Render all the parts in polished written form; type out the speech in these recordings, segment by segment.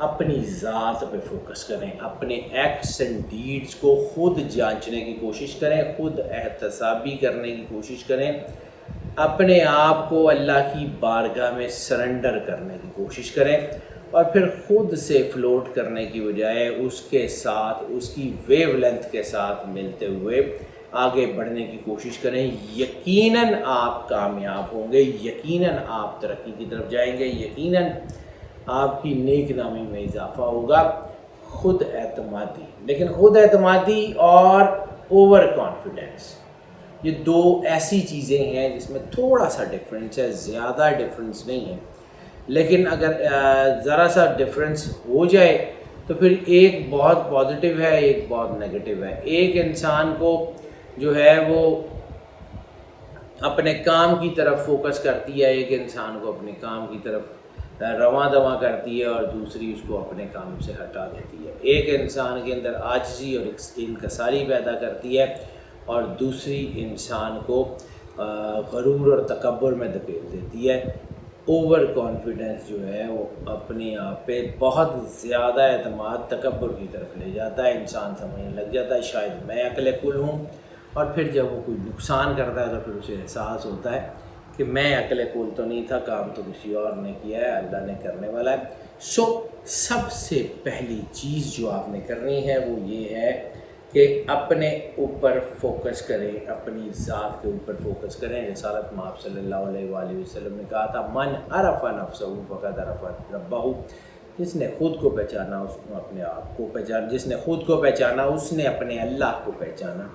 اپنی ذات پہ فوکس کریں، اپنے ایکٹس اینڈ ڈیڈز کو خود جانچنے کی کوشش کریں، خود احتسابی کرنے کی کوشش کریں، اپنے آپ کو اللہ کی بارگاہ میں سرنڈر کرنے کی کوشش کریں، اور پھر خود سے فلوٹ کرنے کی بجائے اس کے ساتھ، اس کی ویو لینتھ کے ساتھ ملتے ہوئے آگے بڑھنے کی کوشش کریں۔ یقیناً آپ کامیاب ہوں گے، یقیناً آپ ترقی کی طرف جائیں گے، یقیناً آپ کی نیک نامی میں اضافہ ہوگا۔ خود اعتمادی، لیکن خود اعتمادی اور اوور کانفیڈنس یہ دو ایسی چیزیں ہیں جس میں تھوڑا سا ڈفرینس ہے، زیادہ ڈفرینس نہیں ہے، لیکن اگر ذرا سا ڈفرینس ہو جائے تو پھر ایک بہت پازیٹیو ہے، ایک بہت نگیٹیو ہے۔ ایک انسان کو جو ہے وہ اپنے کام کی طرف فوکس کرتی ہے، ایک انسان کو اپنے کام کی طرف رواں دواں کرتی ہے، اور دوسری اس کو اپنے کام سے ہٹا دیتی ہے۔ ایک انسان کے اندر عاجزی اور انکساری پیدا کرتی ہے، اور دوسری انسان کو غرور اور تکبر میں دھکیل دیتی ہے۔ اوور کانفیڈنس جو ہے وہ اپنے آپ پہ بہت زیادہ اعتماد تکبر کی طرف لے جاتا ہے، انسان سمجھنے لگ جاتا ہے شاید میں عقل کل ہوں، اور پھر جب وہ کوئی نقصان کرتا ہے تو پھر اسے احساس ہوتا ہے کہ میں عقل کل تو نہیں تھا، کام تو کسی اور نے کیا ہے، اللہ نے کرنے والا ہے۔ سب سے پہلی چیز جو آپ نے کرنی ہے وہ یہ ہے کہ اپنے اوپر فوکس کریں، اپنی ذات کے اوپر فوکس کریں۔ رسالت مآب صلی اللہ علیہ وآلہ وسلم نے کہا تھا، من عرف نفسہ فقد عرف ربہ، جس نے خود کو پہچانا اس نے اپنے آپ کو پہچانا، جس نے خود کو پہچانا اس نے اپنے اللہ کو پہچانا۔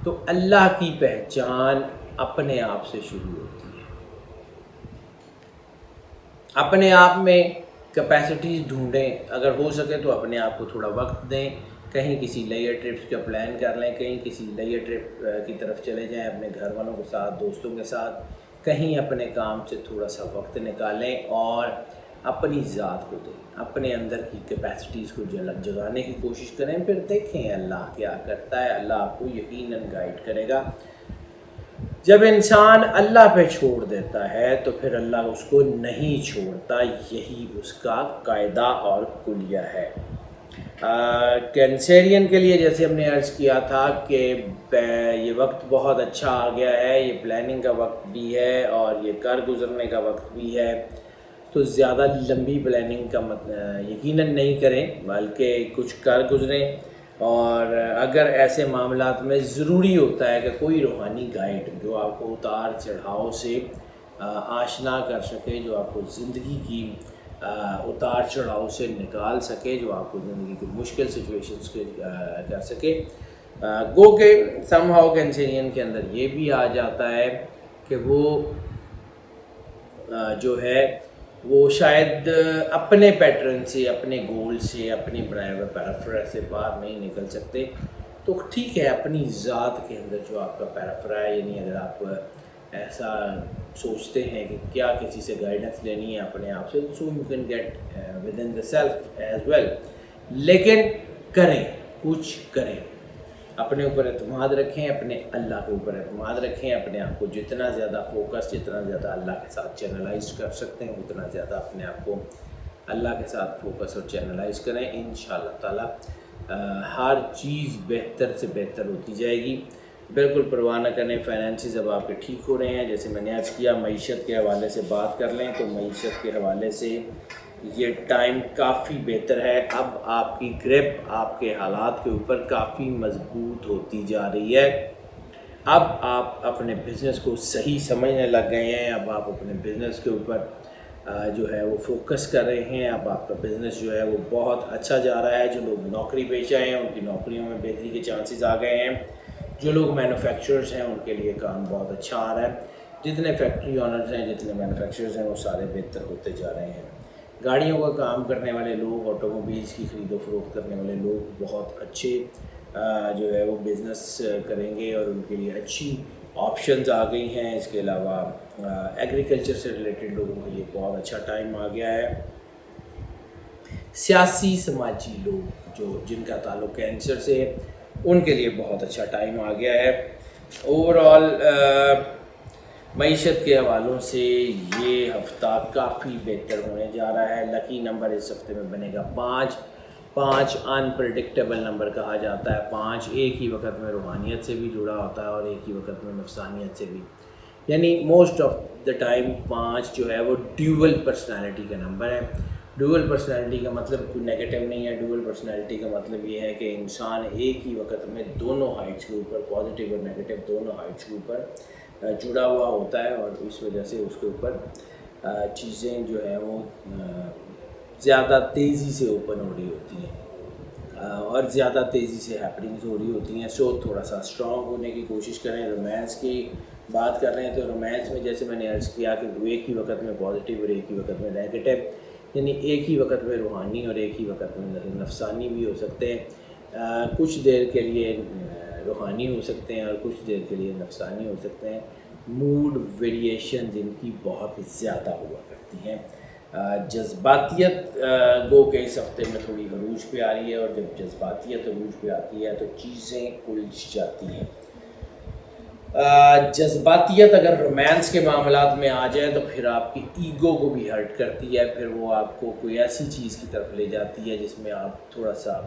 تو اللہ کی پہچان اپنے آپ سے شروع ہوتی ہے۔ اپنے آپ میں کیپیسٹیز ڈھونڈیں، اگر ہو سکے تو اپنے آپ کو تھوڑا وقت دیں، کہیں کسی لیئر ٹرپس کا پلان کر لیں، کہیں کسی لیئر ٹرپ کی طرف چلے جائیں اپنے گھر والوں کے ساتھ، دوستوں کے ساتھ، کہیں اپنے کام سے تھوڑا سا وقت نکالیں اور اپنی ذات کو دیں، اپنے اندر کی کیپیسٹیز کو جگانے کی کوشش کریں، پھر دیکھیں اللہ کیا کرتا ہے، اللہ آپ کو یقیناً گائیڈ کرے گا۔ جب انسان اللہ پہ چھوڑ دیتا ہے تو پھر اللہ اس کو نہیں چھوڑتا، یہی اس کا قاعدہ اور کلیہ ہے۔ کینسیرین کے لیے جیسے ہم نے عرض کیا تھا کہ یہ وقت بہت اچھا آ گیا ہے، یہ پلاننگ کا وقت بھی ہے اور یہ کر گزرنے کا وقت بھی ہے، تو زیادہ لمبی پلاننگ کا یقیناً نہیں کریں، بلکہ کچھ کر گزریں، اور اگر ایسے معاملات میں ضروری ہوتا ہے کہ کوئی روحانی گائیڈ جو آپ کو اتار چڑھاؤ سے آشنا کر سکے، جو آپ کو زندگی کی اتار چڑھاؤ سے نکال سکے، جو آپ کو زندگی کی مشکل سچویشنز کے کر سکے، گو کہ سم ہاؤ کینسیرین کے اندر یہ بھی آ جاتا ہے کہ وہ جو ہے وہ شاید اپنے پیٹرن سے، اپنے گول سے، اپنی بنائے ہوئے پیرافرا سے باہر نہیں نکل سکتے، تو ٹھیک ہے اپنی ذات کے اندر جو آپ کا پیرافرا ہے، یعنی اگر آپ ایسا سوچتے ہیں کہ کیا کسی سے گائیڈنس لینی ہے اپنے آپ سے، so you can get with in the self as well, لیکن کریں، کچھ کریں، اپنے اوپر اعتماد رکھیں، اپنے اللہ کے اوپر اعتماد رکھیں، اپنے آپ کو جتنا زیادہ فوکس، جتنا زیادہ اللہ کے ساتھ چینلائز کر سکتے ہیں اتنا زیادہ اپنے آپ کو اللہ کے ساتھ فوکس اور چینلائز کریں، انشاءاللہ تعالی ہر چیز بہتر سے بہتر ہوتی جائے گی۔ بالکل پرواہ نہ کریں، فائنینسز اب آپ کے ٹھیک ہو رہے ہیں، جیسے میں نے عرض کیا معیشت کے حوالے سے بات کر لیں تو معیشت کے حوالے سے یہ ٹائم کافی بہتر ہے، اب آپ کی گرپ آپ کے حالات کے اوپر کافی مضبوط ہوتی جا رہی ہے، اب آپ اپنے بزنس کو صحیح سمجھنے لگ گئے ہیں، اب آپ اپنے بزنس کے اوپر جو ہے وہ فوکس کر رہے ہیں، اب آپ کا بزنس جو ہے وہ بہت اچھا جا رہا ہے، جو لوگ نوکری پیشہ ہیں ان کی نوکریوں میں بہتری کے چانسز آ گئے ہیں، جو لوگ مینوفیکچررز ہیں ان کے لیے کام بہت اچھا آ رہا ہے، جتنے فیکٹری آنرز ہیں، جتنے مینوفیکچررز ہیں وہ سارے بہتر ہوتے جا رہے ہیں، گاڑیوں کا کام کرنے والے لوگ، آٹو موبائلس کی خرید و فروخت کرنے والے لوگ بہت اچھے جو ہے وہ بزنس کریں گے اور ان کے لیے اچھی آپشنز آ گئی ہیں۔ اس کے علاوہ ایگریکلچر سے ریلیٹڈ لوگوں کے لیے بہت اچھا ٹائم آ گیا ہے۔ سیاسی سماجی لوگ جن کا تعلق کینسر سے ان کے لیے بہت اچھا ٹائم آ گیا ہے۔ اوور آل معیشت کے حوالوں سے یہ ہفتہ کافی بہتر ہونے جا رہا ہے. لکی نمبر اس ہفتے میں بنے گا 5. 5 انپریڈکٹیبل نمبر کہا جاتا ہے. 5 ایک ہی وقت میں روحانیت سے بھی جڑا ہوتا ہے اور ایک ہی وقت میں نفسانیت سے بھی. یعنی موسٹ آف دا ٹائم 5 جو ہے وہ ڈیول پرسنالٹی کا نمبر ہے. ڈیول پرسنالٹی کا مطلب کوئی نیگیٹو نہیں ہے. ڈیول پرسنالٹی کا مطلب یہ ہے کہ انسان ایک ہی وقت میں دونوں ہائٹس کے اوپر، پازیٹیو اور نیگیٹو دونوں ہائٹس کے اوپر جڑا ہوا ہوتا ہے، اور اس وجہ سے اس کے اوپر چیزیں جو ہیں وہ زیادہ تیزی سے اوپن ہو رہی ہوتی ہیں اور زیادہ تیزی سے ہیپننگز ہو رہی ہوتی ہیں. سو تھوڑا سا اسٹرانگ ہونے کی کوشش کریں. رومانس کی بات کر رہے ہیں تو رومانس میں جیسے میں نے عرض کیا کہ ایک ہی وقت میں پازیٹیو اور ایک ہی وقت میں نیگیٹو، یعنی ایک ہی وقت میں روحانی اور ایک ہی وقت میں نفسانی بھی ہو سکتے ہیں. کچھ دیر کے لیے روحانی ہو سکتے ہیں اور کچھ دیر کے لیے نفسانی ہو سکتے ہیں. موڈ ویریشنز ان کی بہت زیادہ ہوا کرتی ہیں. جذباتیت گو کہ اس ہفتے میں تھوڑی عروج پہ آ رہی ہے، اور جب جذباتیت عروج پہ آتی ہے تو چیزیں الجھ جاتی ہیں. جذباتیت اگر رومانس کے معاملات میں آ جائے تو پھر آپ کی ایگو کو بھی ہرٹ کرتی ہے. پھر وہ آپ کو کوئی ایسی چیز کی طرف لے جاتی ہے جس میں آپ تھوڑا سا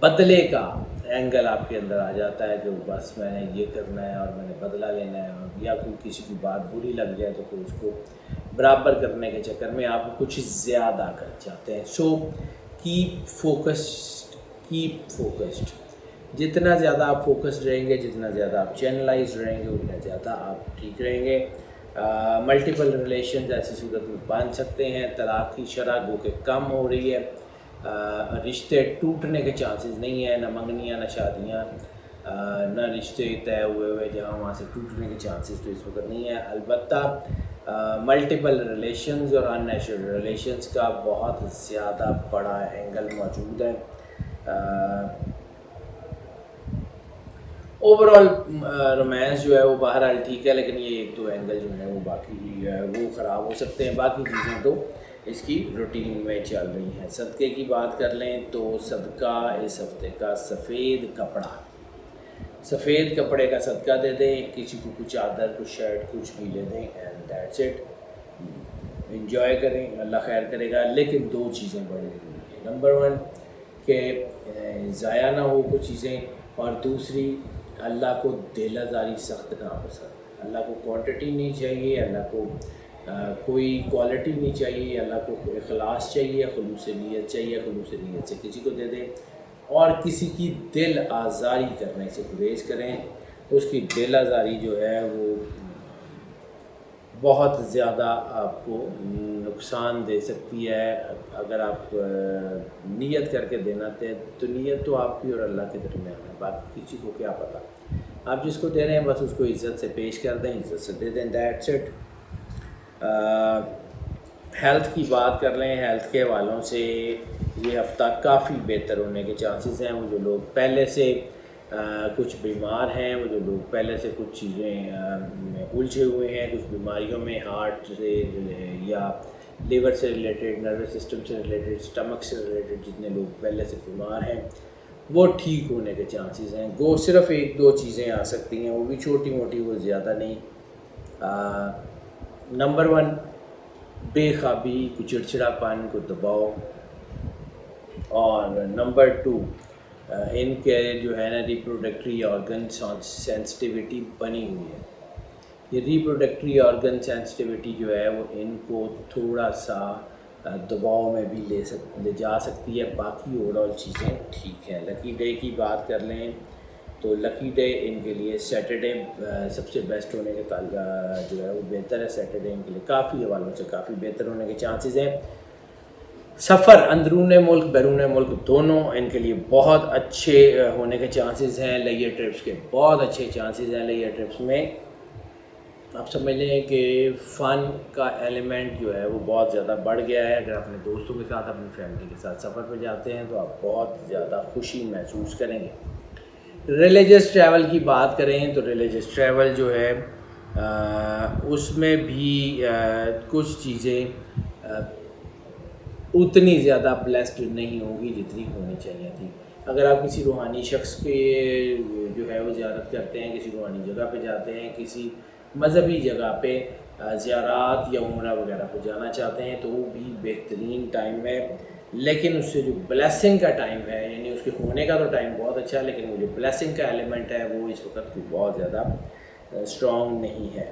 بدلے کا اینگل آپ کے اندر آ جاتا ہے کہ بس میں نے یہ کرنا ہے اور میں نے بدلہ لینا ہے، یا کوئی کسی کی بات بری لگ جائے تو پھر اس کو برابر کرنے کے چکر میں آپ کچھ زیادہ کر جاتے ہیں. So keep focused. جتنا زیادہ آپ فوکسڈ رہیں گے، جتنا زیادہ آپ چینلائز رہیں گے، اتنا زیادہ آپ ٹھیک رہیں گے. ملٹیپل ریلیشنز ایسی صورت میں بن سکتے ہیں. طلاق کی شرح گو کہ کم ہو رہی ہے. رشتے ٹوٹنے کے چانسز نہیں ہیں، نہ منگنیاں نہ شادیاں، نہ رشتے طے ہوئے جہاں وہاں سے ٹوٹنے کے چانسز تو اس وقت نہیں ہیں. البتہ ملٹیپل ریلیشنز اور ان نیچرل ریلیشنز کا بہت زیادہ بڑا اینگل موجود ہے. اوور آل رومانس جو ہے وہ بہرحال ٹھیک ہے، لیکن یہ ایک دو اینگل جو ہے وہ باقی وہ خراب ہو سکتے ہیں. باقی چیزیں تو اس کی روٹین میں چل رہی ہیں. صدقے کی بات کر لیں تو صدقہ اس ہفتے کا سفید کپڑا، سفید کپڑے کا صدقہ دے دیں. کسی کو کچھ چادر، کچھ شرٹ، کچھ بھی لے دیں، اینڈ دیٹس اٹ. انجوائے کریں، اللہ خیر کرے گا. لیکن دو چیزیں بڑی ضروری ہیں. نمبر 1 کہ ضائع نہ ہو کچھ چیزیں، اور دوسری اللہ کو دل آزاری سخت ناپسند. اللہ کو کوانٹٹی نہیں چاہیے، اللہ کو کوئی کوالٹی نہیں چاہیے. اللہ کو اخلاص چاہیے، خلوص نیت چاہیے. خلوص نیت سے کسی کو دے دیں، اور کسی کی دل آزاری کرنے سے گریز کریں. اس کی دل آزاری جو ہے وہ بہت زیادہ آپ کو نقصان دے سکتی ہے. اگر آپ نیت کر کے دینا تھے تو نیت تو آپ کی اور اللہ کے درمیان ہے، باقی کسی کو کیا پتہ. آپ جس کو دے رہے ہیں بس اس کو عزت سے پیش کر دیں، عزت سے دے دیں، دیٹس اٹ. ہیلتھ کی بات کر لیں. ہیلتھ کے حوالوں سے یہ ہفتہ کافی بہتر ہونے کے چانسز ہیں. وہ جو لوگ پہلے سے کچھ بیمار ہیں، وہ جو لوگ پہلے سے کچھ چیزیں میں الجھے ہوئے ہیں، کچھ بیماریوں میں، ہارٹ سے یا لیور سے ریلیٹڈ، نروس سسٹم سے ریلیٹڈ، اسٹمک سے ریلیٹڈ جتنے لوگ پہلے سے بیمار ہیں وہ ٹھیک ہونے کے چانسز ہیں. صرف ایک دو چیزیں آ سکتی ہیں، وہ بھی چھوٹی موٹی، وہ زیادہ نہیں. نمبر 1 بے خوابی، کو چڑچڑا پن، کو دباؤ. اور نمبر 2 ان کے جو ہے نا ریپروڈکٹری آرگن سینسٹیویٹی بنی ہوئی ہے. یہ ریپروڈکٹری آرگن سینسٹیویٹی جو ہے وہ ان کو تھوڑا سا دباؤ میں بھی لے جا سکتی ہے. باقی اوور آل چیزیں ٹھیک ہیں. لکی ڈے کی بات کر لیں تو لکی ڈے ان کے لیے سیٹرڈے سب سے بیسٹ ہونے کے جو ہے وہ بہتر ہے. سیٹرڈے ان کے لیے کافی حوالوں سے کافی بہتر ہونے کے چانسز ہیں. سفر اندرون ملک بیرون ملک دونوں ان کے لیے بہت اچھے ہونے کے چانسز ہیں. لیئر ٹرپس کے بہت اچھے چانسز ہیں. لیئر ٹرپس میں آپ سمجھ لیں کہ فن کا ایلیمنٹ جو ہے وہ بہت زیادہ بڑھ گیا ہے. اگر اپنے دوستوں کے ساتھ، اپنی فیملی کے ساتھ سفر پہ جاتے ہیں تو آپ بہت زیادہ خوشی محسوس کریں گے. ریلیجس ٹریول کی بات کریں تو ریلیجس ٹریول جو ہے اس میں بھی کچھ چیزیں اتنی زیادہ بلیسڈ نہیں ہوگی جتنی ہونی چاہیے تھی. اگر آپ کسی روحانی شخص کے جو ہے وہ زیارت کرتے ہیں، کسی روحانی جگہ پہ جاتے ہیں، کسی مذہبی جگہ پہ زیارات یا عمرہ وغیرہ پہ جانا چاہتے ہیں تو وہ بھی بہترین ٹائم ہے، لیکن اس سے جو بلیسنگ کا ٹائم ہے، یعنی اس کے ہونے کا تو ٹائم بہت اچھا ہے، لیکن وہ جو بلیسنگ کا ایلیمنٹ ہے وہ اس وقت کوئی بہت زیادہ اسٹرانگ نہیں ہے۔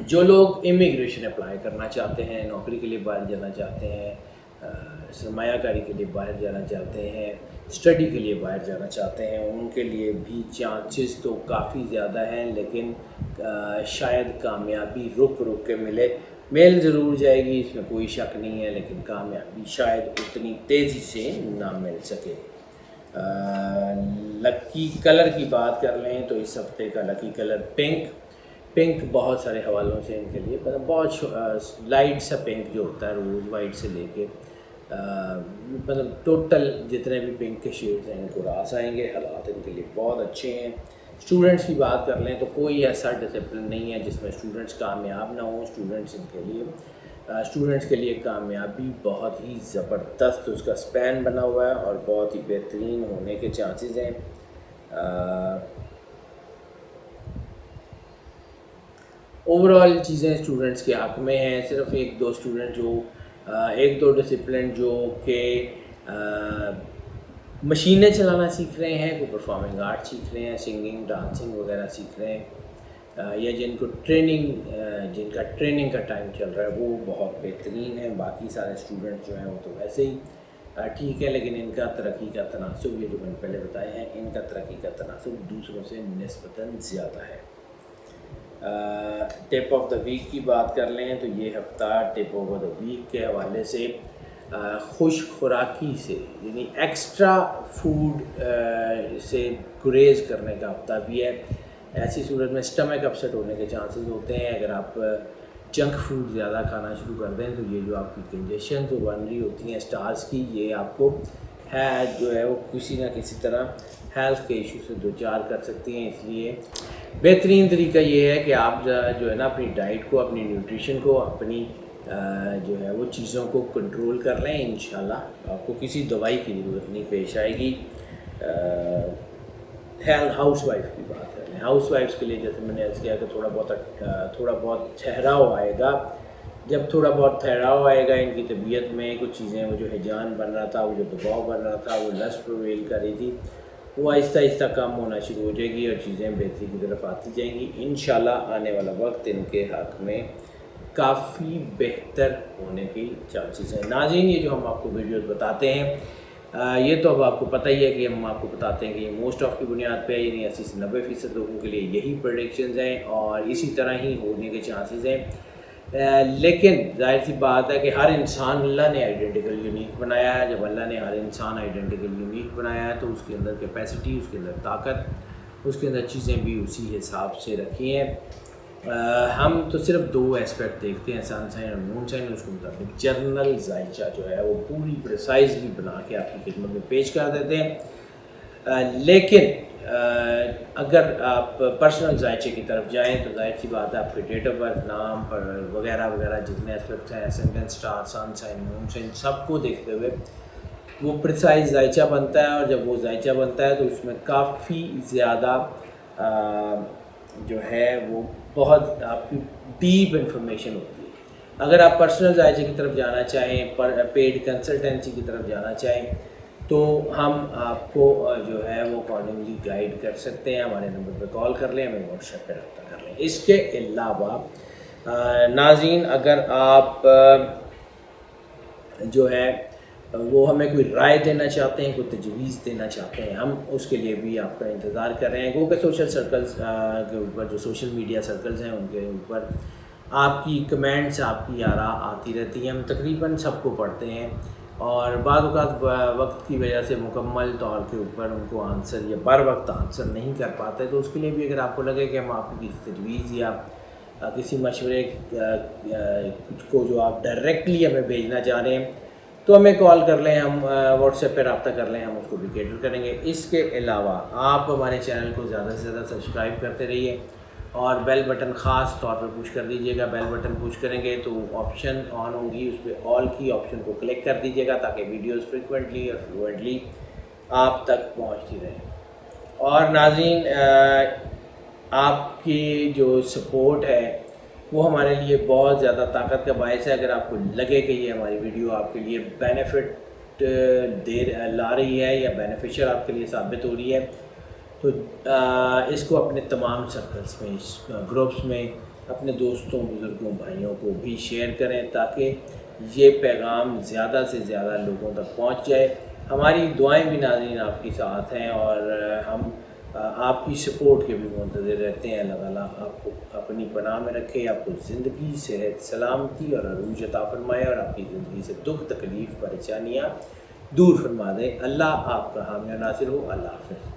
جو لوگ امیگریشن اپلائی کرنا چاہتے ہیں، نوکری کے لیے باہر جانا چاہتے ہیں، سرمایہ کاری کے لیے باہر جانا چاہتے ہیں، اسٹڈی کے لیے باہر جانا چاہتے ہیں، ان کے لیے بھی چانسز تو کافی زیادہ ہیں، لیکن شاید کامیابی رک کے مل ضرور جائے گی، اس میں کوئی شک نہیں ہے، لیکن کامیابی شاید اتنی تیزی سے نہ مل سکے۔ لکی کلر کی بات کر لیں تو اس ہفتے کا لکی کلر پنک بہت سارے حوالوں سے ان کے لیے بہت لائٹ سا پنک جو ہوتا ہے، روز وائٹ سے لے کے مطلب ٹوٹل جتنے بھی پنک کے شیڈز ہیں ان کو راس آئیں گے، حالات ان کے لیے بہت اچھے ہیں۔ اسٹوڈنٹس کی بات کر لیں تو کوئی ایسا ڈسپلن نہیں ہے جس میں اسٹوڈنٹس کامیاب نہ ہوں۔ اسٹوڈنٹس کے لیے کامیابی بہت ہی زبردست اس کا سپین بنا ہوا ہے اور بہت ہی بہترین ہونے کے چانسز ہیں۔ اوورال چیزیں اسٹوڈنٹس کے حق میں ہیں، صرف ایک دو ڈسپلن جو کہ مشینیں چلانا سیکھ رہے ہیں، کوئی پرفارمنگ آرٹ سیکھ رہے ہیں، سنگنگ ڈانسنگ وغیرہ سیکھ رہے ہیں، یا جن کا ٹریننگ کا ٹائم چل رہا ہے وہ بہت بہترین ہے۔ باقی سارے اسٹوڈنٹ جو ہیں وہ تو ویسے ہی ٹھیک ہے، لیکن ان کا ترقی کا تناسب، یہ جو میں نے پہلے بتائے ہیں، ان کا ترقی کا تناسب دوسروں سے نسبتاً زیادہ ہے۔ ٹپ آف دا ویک کی بات کر لیں تو یہ ہفتہ ٹپ آف دا ویک کے حوالے سے خشک خوراکی سے، یعنی ایکسٹرا فوڈ سے گریز کرنے کا ہفتہ بھی ہے۔ ایسی صورت میں اسٹمک اپسیٹ ہونے کے چانسز ہوتے ہیں اگر آپ جنک فوڈ زیادہ کھانا شروع کر دیں، تو یہ جو آپ کی کنجیشن جو بن رہی ہوتی ہیں اسٹارز کی، یہ آپ کو جو ہے وہ کسی نہ کسی طرح ہیلتھ کے ایشو سے دوچار کر سکتی ہیں۔ اس لیے بہترین طریقہ یہ ہے کہ آپ جو ہے نا اپنی ڈائٹ کو، اپنی نیوٹریشن کو، اپنی جو ہے وہ چیزوں کو کنٹرول کر لیں، انشاءاللہ آپ کو کسی دوائی کی ضرورت نہیں پیش آئے گی۔ ہاؤس وائف کی بات کر لیں، ہاؤس وائفس کے لیے جیسے میں نے عرض کیا کہ تھوڑا بہت ٹھہراؤ آئے گا۔ جب تھوڑا بہت ٹھہراؤ آئے گا ان کی طبیعت میں، کچھ چیزیں وہ جو ہیجان بن رہا تھا، وہ جو دباؤ بن رہا تھا، وہ لسٹ پرویل کر رہی تھی، وہ آہستہ آہستہ کم ہونا شروع ہو جائے گی اور چیزیں بہتری کی طرف آتی جائیں گی۔ انشاءاللہ آنے والا وقت ان کے حق میں کافی بہتر ہونے کی چانسز ہیں۔ ناظرین، یہ جو ہم آپ کو ویڈیوز بتاتے ہیں، یہ تو اب آپ کو پتہ ہی ہے کہ ہم آپ کو بتاتے ہیں کہ یہ موسٹ آف کی بنیاد پہ، یعنی 80 سے 90% لوگوں کے لیے یہی پریڈکشنز ہیں اور اسی طرح ہی ہونے کے چانسز ہیں۔ لیکن ظاہر سی بات ہے کہ ہر انسان اللہ نے آئیڈینٹیکل یونیک بنایا ہے۔ جب اللہ نے ہر انسان آئیڈینٹیکل یونیک بنایا ہے تو اس کے اندر کیپیسٹی، اس کے اندر طاقت، اس کے اندر چیزیں بھی اسی حساب سے رکھی ہیں۔ ہم تو صرف 2 ایسپیکٹ دیکھتے ہیں، سن سائن اور مون سائن، اس کے مطابق جرنل ذائچہ جو ہے وہ پوری پریسائزلی بنا کے آپ کی خدمت میں پیش کر دیتے ہیں۔ لیکن اگر آپ پرسنل ذائچے کی طرف جائیں تو ظاہر سی بات ہے آپ کے ڈیٹ آف برتھ، نام پر وغیرہ وغیرہ جتنے ایسپیکٹس ہیں، اسینڈنٹ اسٹار، سن سائن، مون سائن، سب کو دیکھتے ہوئے وہ پریسائز ذائچہ بنتا ہے، اور جب وہ ذائچہ بنتا ہے تو اس میں کافی زیادہ جو ہے وہ بہت آپ کی ڈیپ انفارمیشن ہوتی ہے۔ اگر آپ پرسنل ذائچے کی طرف جانا چاہیں، پیڈ کنسلٹنسی کی طرف جانا چاہیں، تو ہم آپ کو جو ہے وہ اکارڈنگلی گائیڈ کر سکتے ہیں۔ ہمارے نمبر پہ کال کر لیں، ہمیں واٹس ایپ پہ رابطہ کر لیں۔ اس کے علاوہ ناظرین، اگر آپ جو ہے وہ ہمیں کوئی رائے دینا چاہتے ہیں، کوئی تجویز دینا چاہتے ہیں، ہم اس کے لیے بھی آپ کا انتظار کر رہے ہیں۔ گو کہ سوشل سرکلز کے اوپر، جو سوشل میڈیا سرکلز ہیں ان کے اوپر آپ کی کمنٹس، آپ کی آراء آتی رہتی ہیں، ہم تقریباً سب کو پڑھتے ہیں، اور بعض اوقات وقت کی وجہ سے مکمل طور کے اوپر ان کو آنسر یا بر وقت آنسر نہیں کر پاتے، تو اس کے لیے بھی اگر آپ کو لگے کہ ہم آپ کی کسی تجویز یا کسی مشورے کو جو آپ ڈائریکٹلی ہمیں بھیجنا چاہ رہے ہیں تو ہمیں کال کر لیں، ہم واٹس ایپ پہ رابطہ کر لیں، ہم اس کو بھی کیٹر کریں گے۔ اس کے علاوہ آپ ہمارے چینل کو زیادہ سے زیادہ سبسکرائب کرتے رہیے اور بیل بٹن خاص طور پر پوش کر دیجیے گا۔ بیل بٹن پوش کریں گے تو آپشن آن ہوگی، اس پہ آل کی آپشن کو کلک کر دیجیے گا تاکہ ویڈیوز فریکوینٹلی اور فلوئنٹلی آپ تک پہنچتی رہیں۔ اور ناظرین، آپ کی جو سپورٹ ہے وہ ہمارے لیے بہت زیادہ طاقت کا باعث ہے. اگر آپ کو لگے کہ یہ ہماری ویڈیو آپ کے لیے بینیفٹ لا رہی ہے یا بینیفیشل آپ کے لیے ثابت ہو رہی ہے تو اس کو اپنے تمام سرکلس میں، گروپس میں اپنے دوستوں، بزرگوں، بھائیوں کو بھی شیئر کریں تاکہ یہ پیغام زیادہ سے زیادہ لوگوں تک پہنچ جائے. ہماری دعائیں بھی ناظرین آپ کے ساتھ ہیں اور ہم آپ کی سپورٹ کے بھی منتظر رہتے ہیں. اللہ تعالیٰ آپ کو اپنی پناہ میں رکھے، آپ کو زندگی، صحت، سلامتی اور عروج عطا فرمائے اور آپ کی زندگی سے دکھ، تکلیف، پریشانیاں دور فرما دے. اللہ آپ کا حامی و ناصر ہو. اللہ حافظ.